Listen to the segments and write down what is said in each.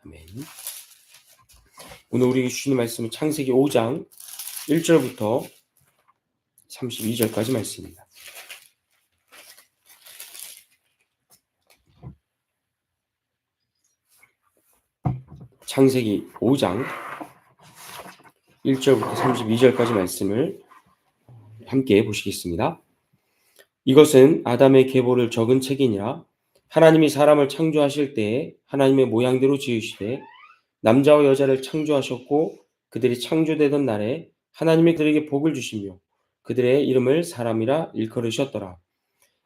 아멘. 오늘 우리에게 주시는 말씀은 창세기 5장 1절부터 32절까지 말씀입니다. 창세기 5장 1절부터 32절까지 말씀을 함께 보시겠습니다. 이것은 아담의 계보를 적은 책이니라. 하나님이 사람을 창조하실 때에 하나님의 모양대로 지으시되 남자와 여자를 창조하셨고 그들이 창조되던 날에 하나님이 그들에게 복을 주시며 그들의 이름을 사람이라 일컬으셨더라.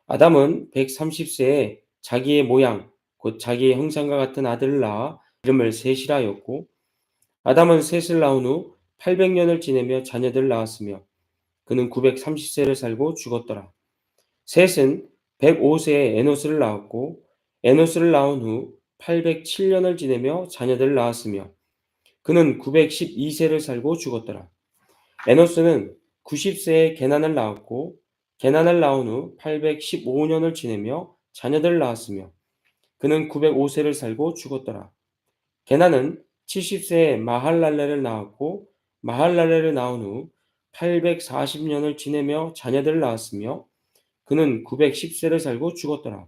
아담은 130세에 자기의 모양 곧 자기의 형상과 같은 아들을 낳아 이름을 셋이라 하였고 아담은 셋을 낳은 후 800년을 지내며 자녀들을 낳았으며 그는 930세를 살고 죽었더라. 셋은 105세에 에노스를 낳았고 에노스를 낳은 후 807년을 지내며 자녀들을 낳았으며 그는 912세를 살고 죽었더라. 에노스는 90세에 게난을 낳았고 게난을 낳은 후 815년을 지내며 자녀들을 낳았으며 그는 905세를 살고 죽었더라. 게난은 70세에 마할랄레를 낳았고 마할랄레를 낳은 후 840년을 지내며 자녀들을 낳았으며 그는 910세를 살고 죽었더라.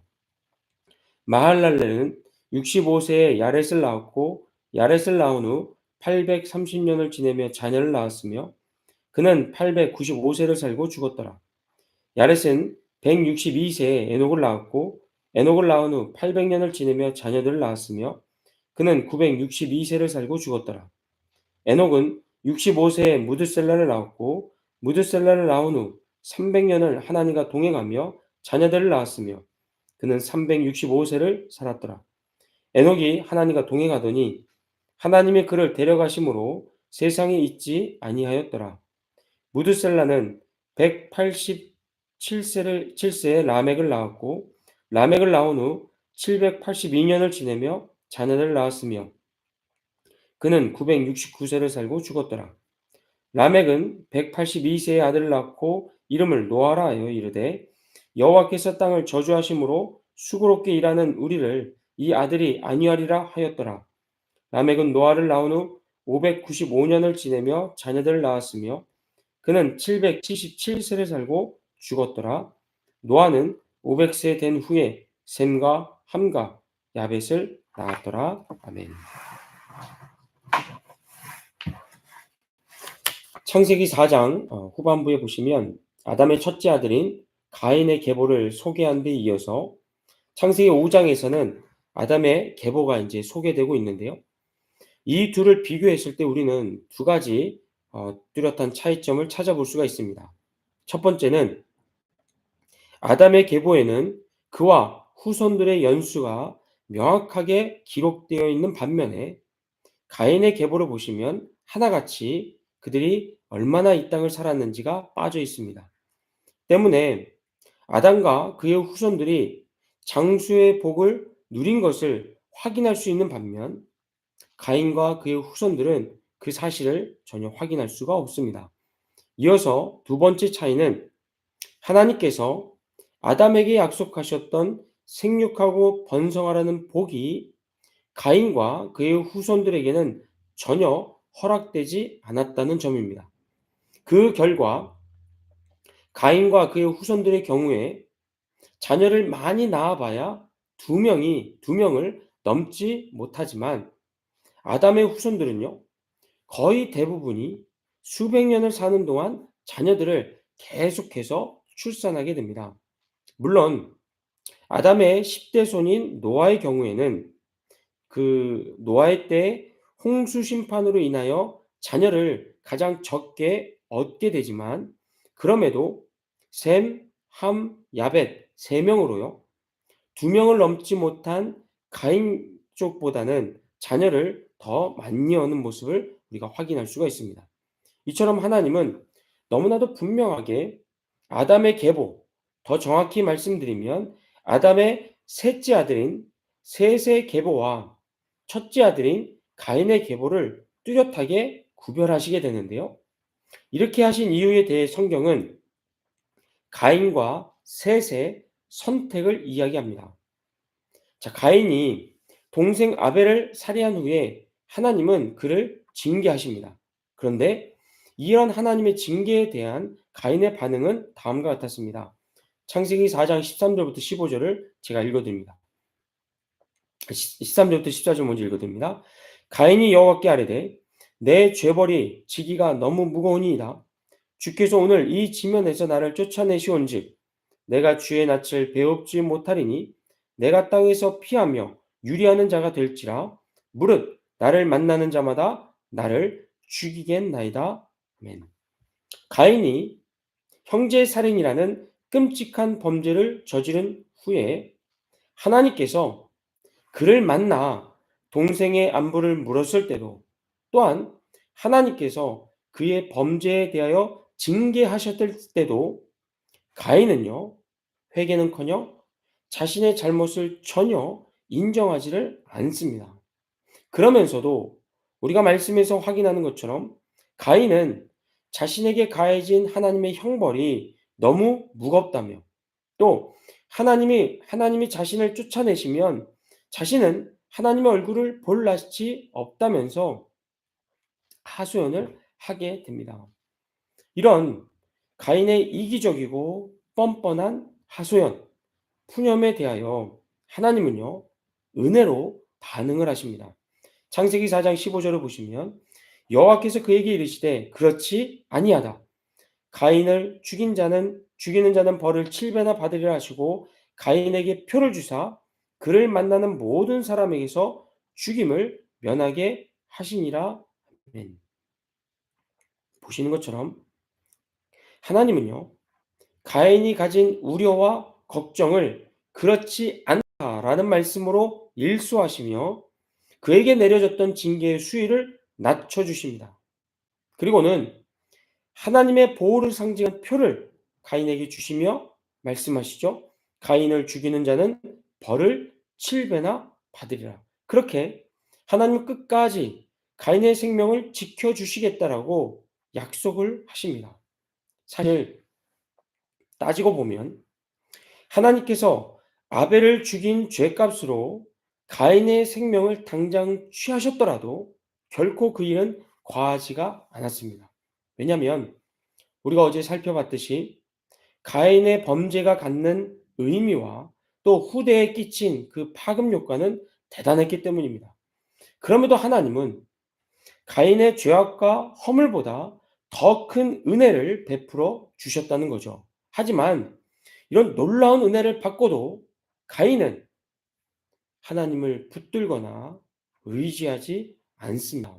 마할랄레는 65세에 야렛을 낳았고 야렛을 낳은 후 830년을 지내며 자녀를 낳았으며 그는 895세를 살고 죽었더라. 야렛은 162세에 에녹을 낳았고 에녹을 낳은 후 800년을 지내며 자녀들을 낳았으며 그는 962세를 살고 죽었더라. 에녹은 65세에 무드셀라를 낳았고 무드셀라를 낳은 후 300년을 하나님과 동행하며 자녀들을 낳았으며 그는 365세를 살았더라. 에녹이 하나님과 동행하더니 하나님이 그를 데려가심으로 세상에 있지 아니하였더라. 무드셀라는 187세에 라멕을 낳았고 라멕을 낳은 후 782년을 지내며 자녀들을 낳았으며 그는 969세를 살고 죽었더라. 라멕은 182세의 아들을 낳고 이름을 노아라 하여 이르되 여호와께서 땅을 저주하심으로 수고롭게 일하는 우리를 이 아들이 안위하리라 하였더라. 라멕은 노아를 낳은 후 595년을 지내며 자녀들을 낳았으며 그는 777세를 살고 죽었더라. 노아는 500세 된 후에 셈과 함과 야벳을 낳았더라. 아멘. 창세기 4장 후반부에 보시면 아담의 첫째 아들인 가인의 계보를 소개한 데 이어서 창세기 5장에서는 아담의 계보가 이제 소개되고 있는데요. 이 둘을 비교했을 때 우리는 두 가지 뚜렷한 차이점을 찾아볼 수가 있습니다. 첫 번째는 아담의 계보에는 그와 후손들의 연수가 명확하게 기록되어 있는 반면에 가인의 계보를 보시면 하나같이 그들이 얼마나 이 땅을 살았는지가 빠져 있습니다. 때문에 아담과 그의 후손들이 장수의 복을 누린 것을 확인할 수 있는 반면 가인과 그의 후손들은 그 사실을 전혀 확인할 수가 없습니다. 이어서 두 번째 차이는 하나님께서 아담에게 약속하셨던 생육하고 번성하라는 복이 가인과 그의 후손들에게는 전혀 허락되지 않았다는 점입니다. 그 결과 가인과 그의 후손들의 경우에 자녀를 많이 낳아봐야 두 명을 넘지 못하지만 아담의 후손들은요, 거의 대부분이 수백 년을 사는 동안 자녀들을 계속해서 출산하게 됩니다. 물론 아담의 10대 손인 노아의 경우에는 그 노아의 때 홍수 심판으로 인하여 자녀를 가장 적게 얻게 되지만 그럼에도 셈, 함, 야벳 3명으로요. 2명을 넘지 못한 가인 쪽보다는 자녀를 더 많이 얻는 모습을 우리가 확인할 수가 있습니다. 이처럼 하나님은 너무나도 분명하게 아담의 계보, 더 정확히 말씀드리면 아담의 셋째 아들인 셋의 계보와 첫째 아들인 가인의 계보를 뚜렷하게 구별하시게 되는데요. 이렇게 하신 이유에 대해 성경은 가인과 셋의 선택을 이야기합니다. 자, 가인이 동생 아벨을 살해한 후에 하나님은 그를 징계하십니다. 그런데 이런 하나님의 징계에 대한 가인의 반응은 다음과 같았습니다. 창세기 4장 13절부터 15절을 제가 읽어드립니다. 13절부터 14절 먼저 읽어드립니다. 가인이 여호와께 아뢰되 내 죄벌이 지기가 너무 무거우니이다. 주께서 오늘 이 지면에서 나를 쫓아내시온즉 내가 주의 낯을 배웁지 못하리니 내가 땅에서 피하며 유리하는 자가 될지라 무릇 나를 만나는 자마다 나를 죽이겠나이다. 아멘. 가인이 형제 살인이라는 끔찍한 범죄를 저지른 후에 하나님께서 그를 만나 동생의 안부를 물었을 때도 또한 하나님께서 그의 범죄에 대하여 징계하셨을 때도 가인은요 회개는커녕 자신의 잘못을 전혀 인정하지를 않습니다. 그러면서도 우리가 말씀에서 확인하는 것처럼 가인은 자신에게 가해진 하나님의 형벌이 너무 무겁다며 또 하나님이 자신을 쫓아내시면 자신은 하나님의 얼굴을 볼 낯이 없다면서 하소연을 하게 됩니다. 이런 가인의 이기적이고 뻔뻔한 하소연, 푸념에 대하여 하나님은요, 은혜로 반응을 하십니다. 창세기 4장 15절을 보시면 여호와께서 그에게 이르시되 그렇지 아니하다. 가인을 죽이는 자는 벌을 7배나 받으리라 하시고 가인에게 표를 주사 그를 만나는 모든 사람에게서 죽임을 면하게 하시니라. 아멘. 보시는 것처럼 하나님은요. 가인이 가진 우려와 걱정을 그렇지 않다라는 말씀으로 일소하시며 그에게 내려졌던 징계의 수위를 낮춰주십니다. 그리고는 하나님의 보호를 상징한 표를 가인에게 주시며 말씀하시죠. 가인을 죽이는 자는 벌을 7배나 받으리라. 그렇게 하나님은 끝까지 가인의 생명을 지켜주시겠다라고 약속을 하십니다. 사실 따지고 보면 하나님께서 아벨을 죽인 죄값으로 가인의 생명을 당장 취하셨더라도 결코 그 일은 과하지가 않았습니다. 왜냐하면 우리가 어제 살펴봤듯이 가인의 범죄가 갖는 의미와 또 후대에 끼친 그 파급 효과는 대단했기 때문입니다. 그럼에도 하나님은 가인의 죄악과 허물보다 더 큰 은혜를 베풀어 주셨다는 거죠. 하지만 이런 놀라운 은혜를 받고도 가인은 하나님을 붙들거나 의지하지 않습니다.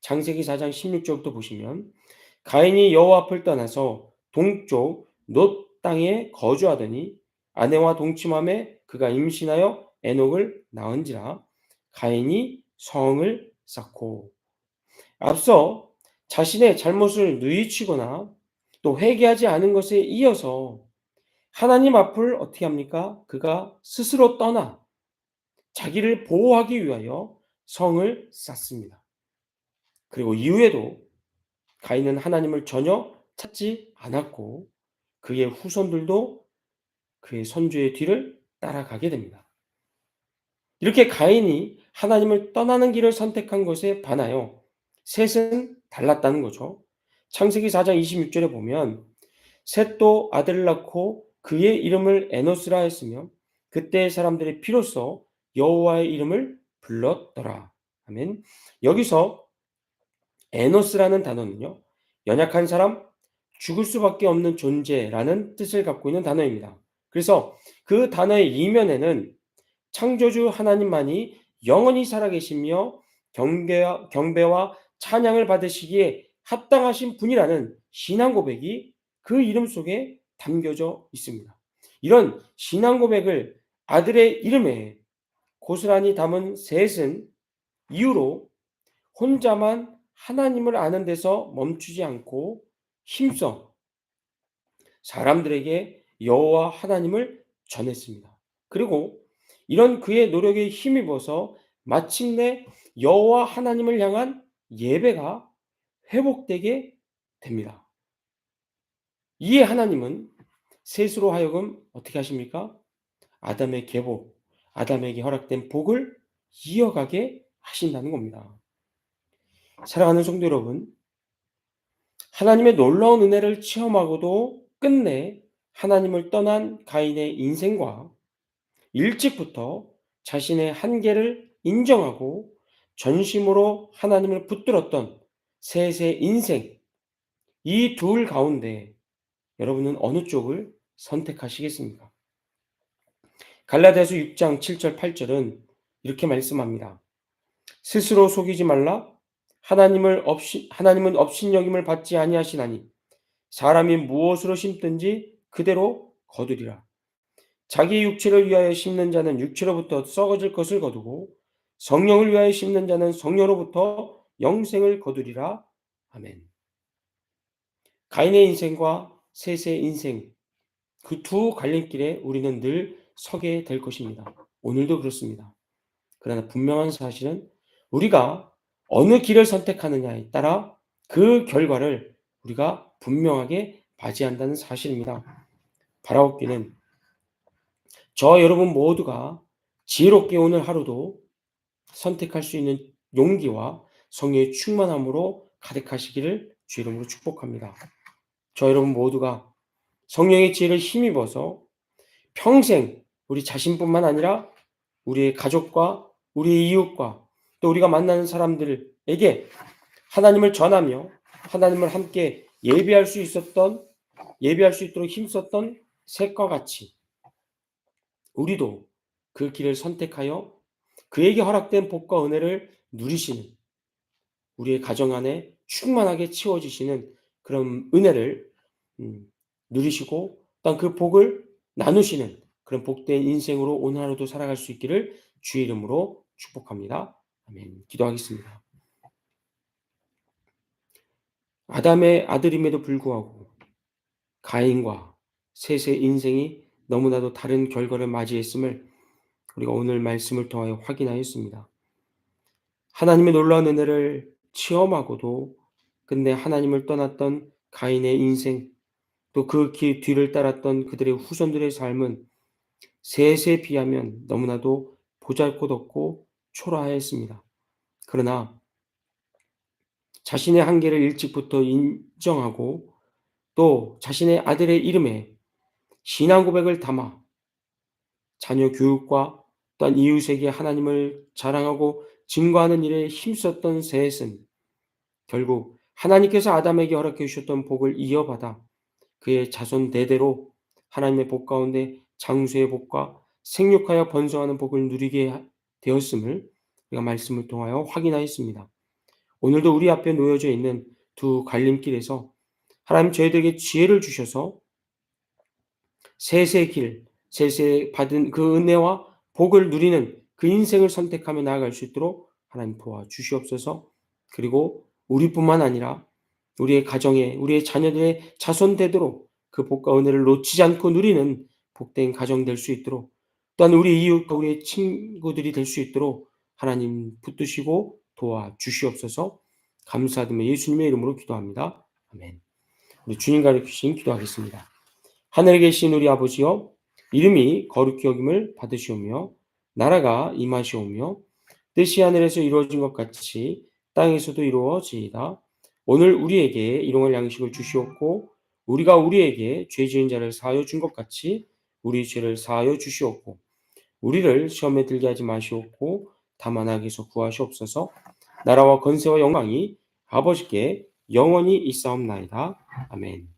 창세기 4장 16절부터 보시면 가인이 여호와 앞을 떠나서 동쪽 놋 땅에 거주하더니 아내와 동침함에 그가 임신하여 에녹을 낳은지라 가인이 성을 쌓고 앞서 자신의 잘못을 뉘우치거나 또 회개하지 않은 것에 이어서 하나님 앞을 어떻게 합니까? 그가 스스로 떠나 자기를 보호하기 위하여 성을 쌓습니다. 그리고 이후에도 가인은 하나님을 전혀 찾지 않았고 그의 후손들도 그의 선조의 뒤를 따라가게 됩니다. 이렇게 가인이 하나님을 떠나는 길을 선택한 것에 반하여 셋은 달랐다는 거죠. 창세기 4장 26절에 보면 셋도 아들을 낳고 그의 이름을 에노스라 했으며 그때의 사람들의 피로써 여호와의 이름을 불렀더라. 아멘. 여기서 에노스라는 단어는요. 연약한 사람, 죽을 수밖에 없는 존재라는 뜻을 갖고 있는 단어입니다. 그래서 그 단어의 이면에는 창조주 하나님만이 영원히 살아계시며 경배와 찬양을 받으시기에 합당하신 분이라는 신앙 고백이 그 이름 속에 담겨져 있습니다. 이런 신앙 고백을 아들의 이름에 고스란히 담은 셋은 이후로 혼자만 하나님을 아는 데서 멈추지 않고 힘써 사람들에게 여호와 하나님을 전했습니다. 그리고 이런 그의 노력에 힘입어서 마침내 여호와 하나님을 향한 예배가 회복되게 됩니다. 이에 하나님은 셋으로 하여금 어떻게 하십니까? 아담의 계보, 아담에게 허락된 복을 이어가게 하신다는 겁니다. 사랑하는 성도 여러분, 하나님의 놀라운 은혜를 체험하고도 끝내 하나님을 떠난 가인의 인생과 일찍부터 자신의 한계를 인정하고 전심으로 하나님을 붙들었던 셋의 인생, 이 둘 가운데 여러분은 어느 쪽을 선택하시겠습니까? 갈라디아서 6장 7절 8절은 이렇게 말씀합니다. 스스로 속이지 말라. 하나님은 업신여김을 받지 아니하시나니 사람이 무엇으로 심든지 그대로 거두리라. 자기 육체를 위하여 심는 자는 육체로부터 썩어질 것을 거두고 성령을 위하여 심는 자는 성령으로부터 영생을 거두리라. 아멘. 가인의 인생과 셋의 인생, 그 두 갈림길에 우리는 늘 서게 될 것입니다. 오늘도 그렇습니다. 그러나 분명한 사실은 우리가 어느 길을 선택하느냐에 따라 그 결과를 우리가 분명하게 맞이한다는 사실입니다. 바라옵기는 저 여러분 모두가 지혜롭게 오늘 하루도 선택할 수 있는 용기와 성령의 충만함으로 가득하시기를 주 이름으로 축복합니다. 저 여러분 모두가 성령의 지혜를 힘입어서 평생 우리 자신뿐만 아니라 우리의 가족과 우리의 이웃과 또 우리가 만나는 사람들에게 하나님을 전하며 하나님을 함께 예배할 수 있도록 힘썼던 셋과 같이 우리도 그 길을 선택하여 그에게 허락된 복과 은혜를 누리시는, 우리의 가정 안에 충만하게 채워지시는 그런 은혜를 누리시고 또한 그 복을 나누시는 그런 복된 인생으로 오늘 하루도 살아갈 수 있기를 주의 이름으로 축복합니다. 아멘. 기도하겠습니다. 아담의 아들임에도 불구하고 가인과 셋의 인생이 너무나도 다른 결과를 맞이했음을 우리가 오늘 말씀을 통하여 확인하였습니다. 하나님의 놀라운 은혜를 체험하고도 끝내 하나님을 떠났던 가인의 인생, 또 그 뒤를 따랐던 그들의 후손들의 삶은 셋에 비하면 너무나도 보잘것없고 초라하였습니다. 그러나 자신의 한계를 일찍부터 인정하고 또 자신의 아들의 이름에 신앙 고백을 담아 자녀 교육과 또한 이웃에게 하나님을 자랑하고 증거하는 일에 힘썼던 셋은 결국 하나님께서 아담에게 허락해 주셨던 복을 이어받아 그의 자손 대대로 하나님의 복 가운데 장수의 복과 생육하여 번성하는 복을 누리게 되었음을 우리가 말씀을 통하여 확인하였습니다. 오늘도 우리 앞에 놓여져 있는 두 갈림길에서 하나님 저희들에게 지혜를 주셔서 셋의 길, 셋의 받은 그 은혜와 복을 누리는 그 인생을 선택하며 나아갈 수 있도록 하나님 도와주시옵소서. 그리고 우리뿐만 아니라 우리의 가정에, 우리의 자녀들의 자손 되도록 그 복과 은혜를 놓치지 않고 누리는 복된 가정 될 수 있도록, 또한 우리 이웃과 우리의 친구들이 될 수 있도록 하나님 붙드시고 도와주시옵소서. 감사드리며 예수님의 이름으로 기도합니다. 아멘. 우리 주님 가르치신 기도하겠습니다. 하늘에 계신 우리 아버지여, 이름이 거룩히 여김을 받으시오며 나라가 임하시오며 뜻이 하늘에서 이루어진 것 같이 땅에서도 이루어지이다. 오늘 우리에게 일용할 양식을 주시옵고 우리가 우리에게 죄 지은 자를 사하여 준 것 같이 우리 죄를 사하여 주시옵고 우리를 시험에 들게 하지 마시옵고 다만 악에서 구하시옵소서. 나라와 권세와 영광이 아버지께 영원히 있사옵나이다. 아멘.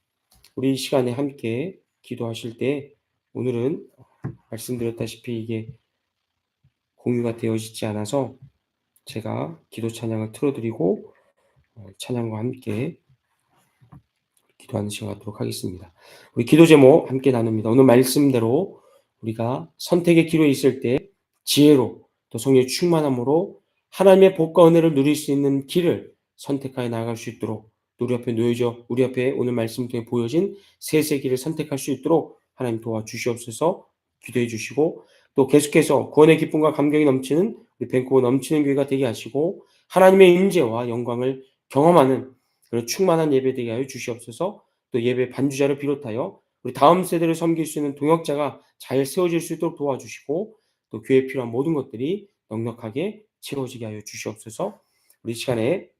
우리 이 시간에 함께 기도하실 때 오늘은 말씀드렸다시피 이게 공유가 되어지지 않아서 제가 기도 찬양을 틀어드리고 찬양과 함께 기도하는 시간 갖도록 하겠습니다. 우리 기도 제목 함께 나눕니다. 오늘 말씀대로 우리가 선택의 기로에 있을 때 지혜로 또 성령의 충만함으로 하나님의 복과 은혜를 누릴 수 있는 길을 선택하여 나아갈 수 있도록 우리 앞에 놓여져 우리 앞에 오늘 말씀 통해 보여진 셋의 길을 선택할 수 있도록 하나님 도와주시옵소서. 기도해 주시고 또 계속해서 구원의 기쁨과 감격이 넘치는 우리 벤코가 넘치는 교회가 되게 하시고 하나님의 임재와 영광을 경험하는 그런 충만한 예배 되게 하여 주시옵소서. 또 예배 반주자를 비롯하여 우리 다음 세대를 섬길 수 있는 동역자가 잘 세워질 수 있도록 도와주시고 또 교회에 필요한 모든 것들이 넉넉하게 채워지게 하여 주시옵소서. 우리 시간에